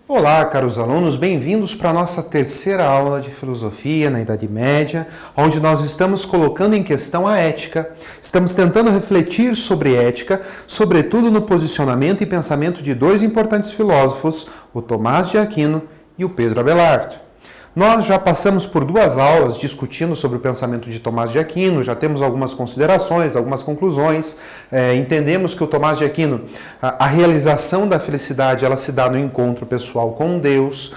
Olá, caros alunos, bem-vindos para a nossa terceira aula de filosofia na Idade Média, onde nós estamos colocando em questão a ética. Estamos tentando refletir sobre ética, sobretudo no posicionamento e pensamento de dois importantes filósofos, o Tomás de Aquino e o Pedro Abelardo. Nós já passamos por duas aulas discutindo sobre o pensamento de Tomás de Aquino, já temos algumas considerações, algumas conclusões. Entendemos que o Tomás de Aquino, a realização da felicidade, ela se dá no encontro pessoal com Deus.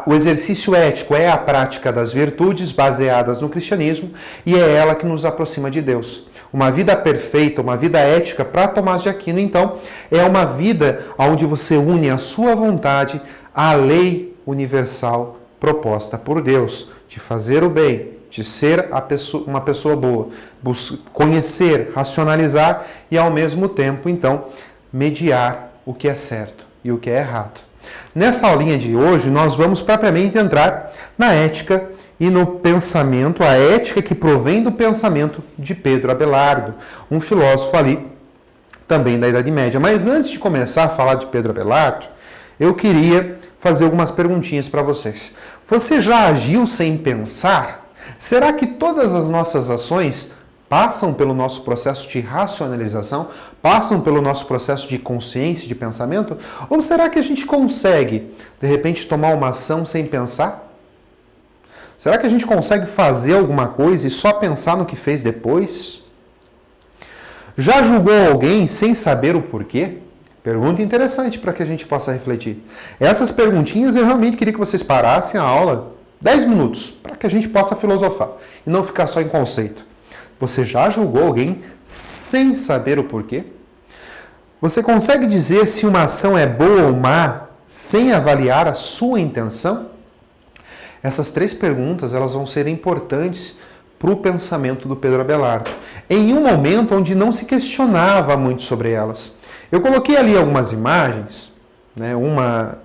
O exercício ético é a prática das virtudes baseadas no cristianismo e é ela que nos aproxima de Deus. Uma vida perfeita, uma vida ética para Tomás de Aquino, então, é uma vida onde você une a sua vontade à lei universal proposta por Deus, de fazer o bem, de ser uma pessoa boa, conhecer, racionalizar e, ao mesmo tempo, então, mediar o que é certo e o que é errado. Nessa aulinha de hoje, nós vamos propriamente entrar na ética e no pensamento, a ética que provém do pensamento de Pedro Abelardo, um filósofo ali também da Idade Média. Mas antes de começar a falar de Pedro Abelardo, eu queria fazer algumas perguntinhas para vocês. Você já agiu sem pensar? Será que todas as nossas ações passam pelo nosso processo de racionalização? Passam pelo nosso processo de consciência, de pensamento? Ou será que a gente consegue, de repente, tomar uma ação sem pensar? Será que a gente consegue fazer alguma coisa e só pensar no que fez depois? Já julgou alguém sem saber o porquê? Pergunta interessante para que a gente possa refletir. Essas perguntinhas eu realmente queria que vocês parassem a aula 10 minutos para que a gente possa filosofar e não ficar só em conceito. Você já julgou alguém sem saber o porquê? Você consegue dizer se uma ação é boa ou má sem avaliar a sua intenção? Essas três perguntas elas vão ser importantes para o pensamento do Pedro Abelardo, em um momento onde não se questionava muito sobre elas. Eu coloquei ali algumas imagens, né, uma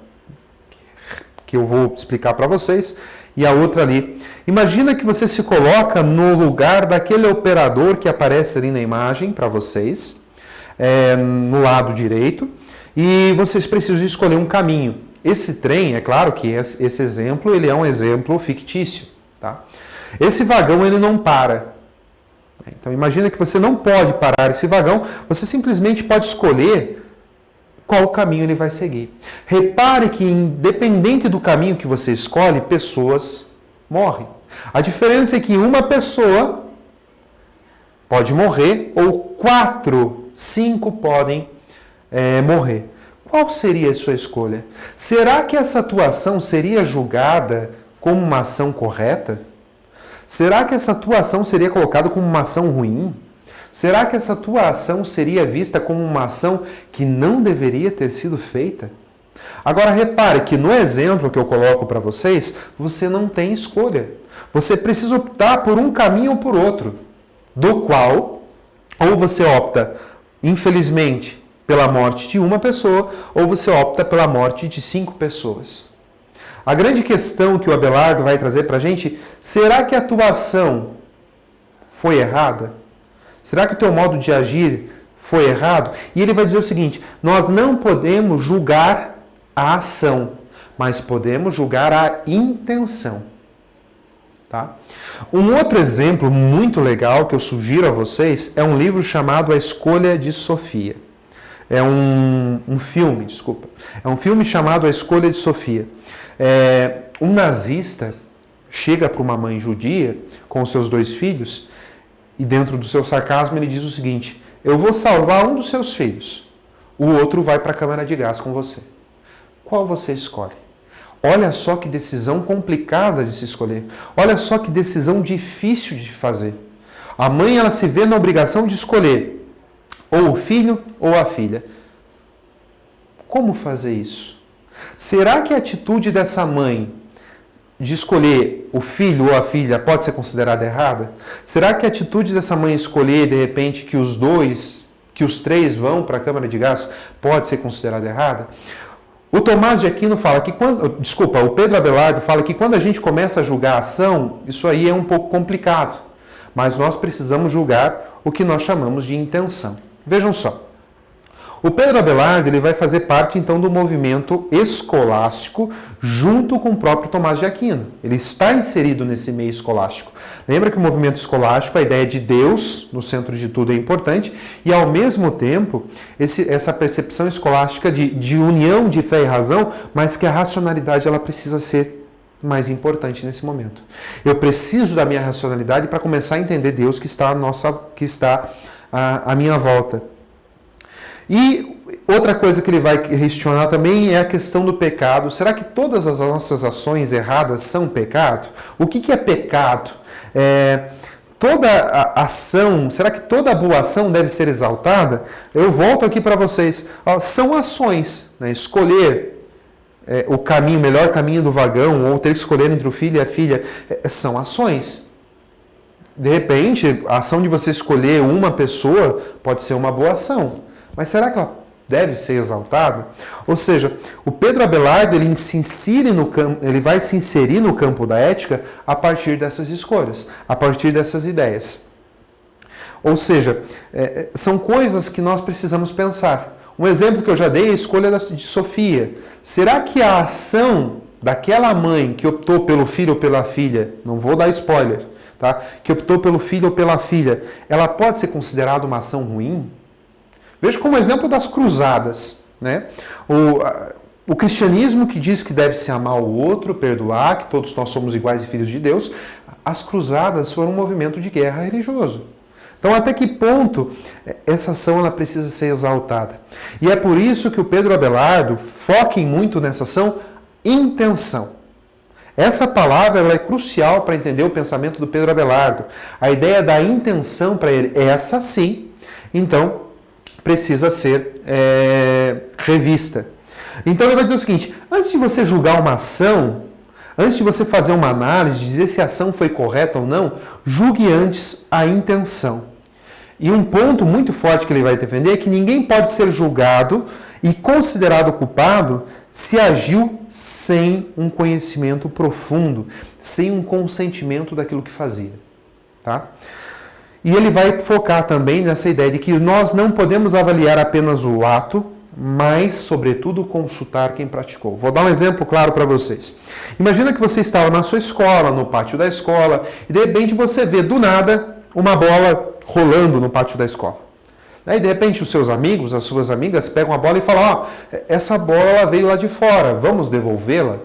que eu vou explicar para vocês e a outra ali. Imagina que você se coloca no lugar daquele operador que aparece ali na imagem para vocês, no lado direito, e vocês precisam escolher um caminho. Esse trem, é claro que esse exemplo ele é um exemplo fictício, tá? Esse vagão ele não para. Então imagina que você não pode parar esse vagão, você simplesmente pode escolher qual caminho ele vai seguir. Repare que independente do caminho que você escolhe, pessoas morrem. A diferença é que uma pessoa pode morrer ou 4, 5 podem morrer. Qual seria a sua escolha? Será que essa tua ação seria julgada como uma ação correta? Será que essa tua ação seria colocada como uma ação ruim? Será que essa tua ação seria vista como uma ação que não deveria ter sido feita? Agora repare que no exemplo que eu coloco para vocês, você não tem escolha. Você precisa optar por um caminho ou por outro, do qual ou você opta, infelizmente, pela morte de uma pessoa, ou você opta pela morte de 5 pessoas. A grande questão que o Abelardo vai trazer para a gente, será que a tua ação foi errada? Será que o teu modo de agir foi errado? E ele vai dizer o seguinte, nós não podemos julgar a ação, mas podemos julgar a intenção. Tá? Um outro exemplo muito legal que eu sugiro a vocês é um livro chamado A Escolha de Sofia. É um filme chamado A Escolha de Sofia. Um nazista chega para uma mãe judia com os seus 2 filhos e dentro do seu sarcasmo ele diz o seguinte, eu vou salvar um dos seus filhos, o outro vai para a câmara de gás com você. Qual você escolhe? Olha só que decisão complicada de se escolher. Olha só que decisão difícil de fazer. A mãe ela se vê na obrigação de escolher ou o filho ou a filha. Como fazer isso? Será que a atitude dessa mãe de escolher o filho ou a filha pode ser considerada errada? Será que a atitude dessa mãe escolher, de repente, que os 3 vão para a câmara de gás pode ser considerada errada? O Tomás de Aquino fala que o Pedro Abelardo fala que quando a gente começa a julgar a ação, isso aí é um pouco complicado. Mas nós precisamos julgar o que nós chamamos de intenção. Vejam só. O Pedro Abelardo ele vai fazer parte então do movimento escolástico junto com o próprio Tomás de Aquino. Ele está inserido nesse meio escolástico. Lembra que o movimento escolástico, a ideia de Deus no centro de tudo é importante e ao mesmo tempo essa percepção escolástica de união de fé e razão, mas que a racionalidade ela precisa ser mais importante nesse momento. Eu preciso da minha racionalidade para começar a entender Deus que está à minha volta. E outra coisa que ele vai questionar também é a questão do pecado. Será que todas as nossas ações erradas são pecado? O que é pecado? Toda ação, será que toda boa ação deve ser exaltada? Eu volto aqui para vocês. São ações, né? Escolher o melhor caminho do vagão, ou ter que escolher entre o filho e a filha, são ações. De repente, a ação de você escolher uma pessoa pode ser uma boa ação. Mas será que ela deve ser exaltada? Ou seja, o Pedro Abelardo ele vai se inserir no campo da ética a partir dessas escolhas, a partir dessas ideias. Ou seja, são coisas que nós precisamos pensar. Um exemplo que eu já dei é a escolha de Sofia. Será que a ação daquela mãe que optou pelo filho ou pela filha, não vou dar spoiler, tá? Que optou pelo filho ou pela filha, ela pode ser considerada uma ação ruim? Veja como exemplo das cruzadas, né? O cristianismo que diz que deve se amar o outro, perdoar, que todos nós somos iguais e filhos de Deus, as cruzadas foram um movimento de guerra religioso. Então, até que ponto essa ação ela precisa ser exaltada? E é por isso que o Pedro Abelardo foca muito nessa ação, intenção. Essa palavra ela é crucial para entender o pensamento do Pedro Abelardo. A ideia da intenção para ele, essa sim, então, precisa ser revista. Então ele vai dizer o seguinte, antes de você julgar uma ação, antes de você fazer uma análise, dizer se a ação foi correta ou não, julgue antes a intenção. E um ponto muito forte que ele vai defender é que ninguém pode ser julgado e considerado culpado se agiu sem um conhecimento profundo, sem um consentimento daquilo que fazia. Tá? E ele vai focar também nessa ideia de que nós não podemos avaliar apenas o ato, mas, sobretudo, consultar quem praticou. Vou dar um exemplo claro para vocês. Imagina que você estava na sua escola, no pátio da escola, e de repente você vê do nada uma bola rolando no pátio da escola. Aí, de repente, os seus amigos, as suas amigas pegam a bola e falam, essa bola ela veio lá de fora, vamos devolvê-la?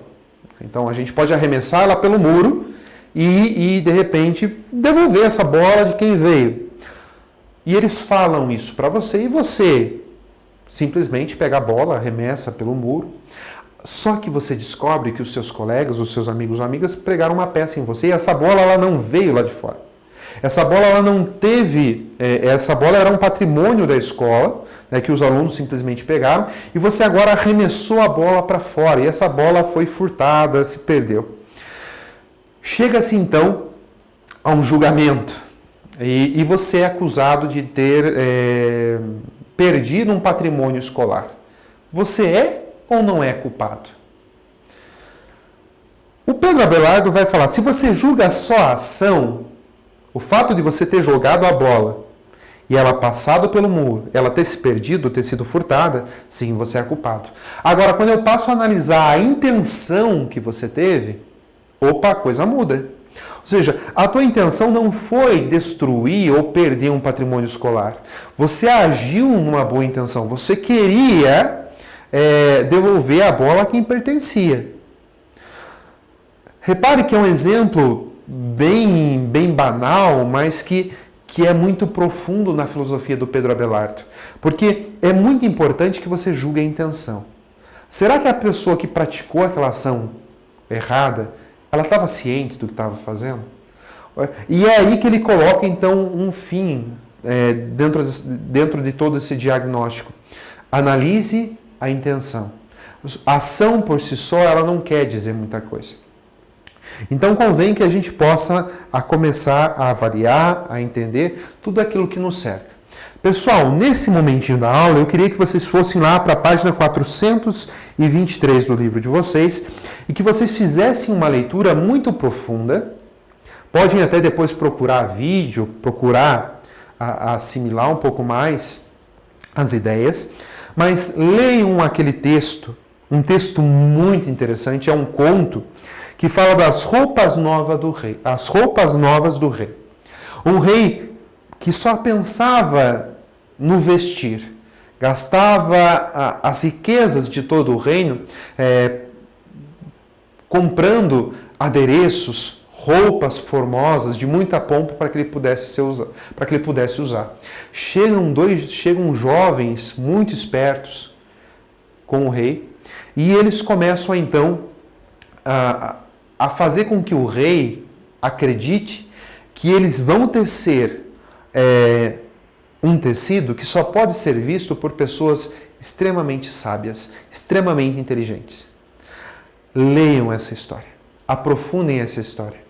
Então, a gente pode arremessá-la pelo muro e, de repente, devolver essa bola de quem veio. E eles falam isso para você e você simplesmente pega a bola, arremessa pelo muro. Só que você descobre que os seus colegas, os seus amigos ou amigas pregaram uma peça em você e essa bola ela não veio lá de fora. Essa bola ela não teve, essa bola era um patrimônio da escola, né, que os alunos simplesmente pegaram e você agora arremessou a bola para fora e essa bola foi furtada, se perdeu. Chega-se então a um julgamento e você é acusado de ter perdido um patrimônio escolar. Você é ou não é culpado? O Pedro Abelardo vai falar, se você julga só a ação, o fato de você ter jogado a bola e ela passado pelo muro, ela ter se perdido, ter sido furtada, sim, você é culpado. Agora, quando eu passo a analisar a intenção que você teve, opa, a coisa muda. Ou seja, a tua intenção não foi destruir ou perder um patrimônio escolar. Você agiu numa boa intenção. Você queria devolver a bola a quem pertencia. Repare que é um exemplo bem banal, mas que é muito profundo na filosofia do Pedro Abelardo. Porque é muito importante que você julgue a intenção. Será que a pessoa que praticou aquela ação errada, ela estava ciente do que estava fazendo? E é aí que ele coloca, então, um fim dentro de todo esse diagnóstico. Analise a intenção. A ação por si só, ela não quer dizer muita coisa. Então, convém que a gente possa começar a avaliar, a entender tudo aquilo que nos cerca. Pessoal, nesse momentinho da aula, eu queria que vocês fossem lá para a página 423 do livro de vocês e que vocês fizessem uma leitura muito profunda. Podem até depois procurar vídeo, procurar assimilar um pouco mais as ideias, Mas leiam aquele texto, um texto muito interessante, é um conto que fala das roupas novas do rei, as roupas novas do rei. Um rei que só pensava no vestir, gastava as riquezas de todo o reino comprando adereços, roupas formosas, de muita pompa para que ele pudesse usar. Chegam jovens muito espertos com o rei e eles começam então a fazer com que o rei acredite que eles vão tecer um tecido que só pode ser visto por pessoas extremamente sábias, extremamente inteligentes. Leiam essa história, aprofundem essa história.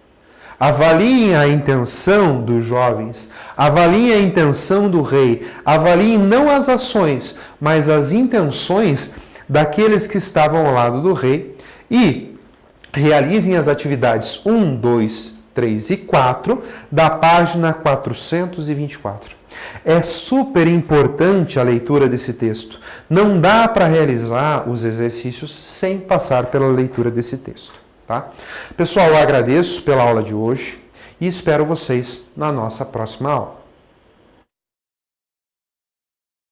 Avaliem a intenção dos jovens, avaliem a intenção do rei, avaliem não as ações, mas as intenções daqueles que estavam ao lado do rei e realizem as atividades 1, 2, 3 e 4 da página 424. É super importante a leitura desse texto. Não dá para realizar os exercícios sem passar pela leitura desse texto, tá? Pessoal, eu agradeço pela aula de hoje e espero vocês na nossa próxima aula.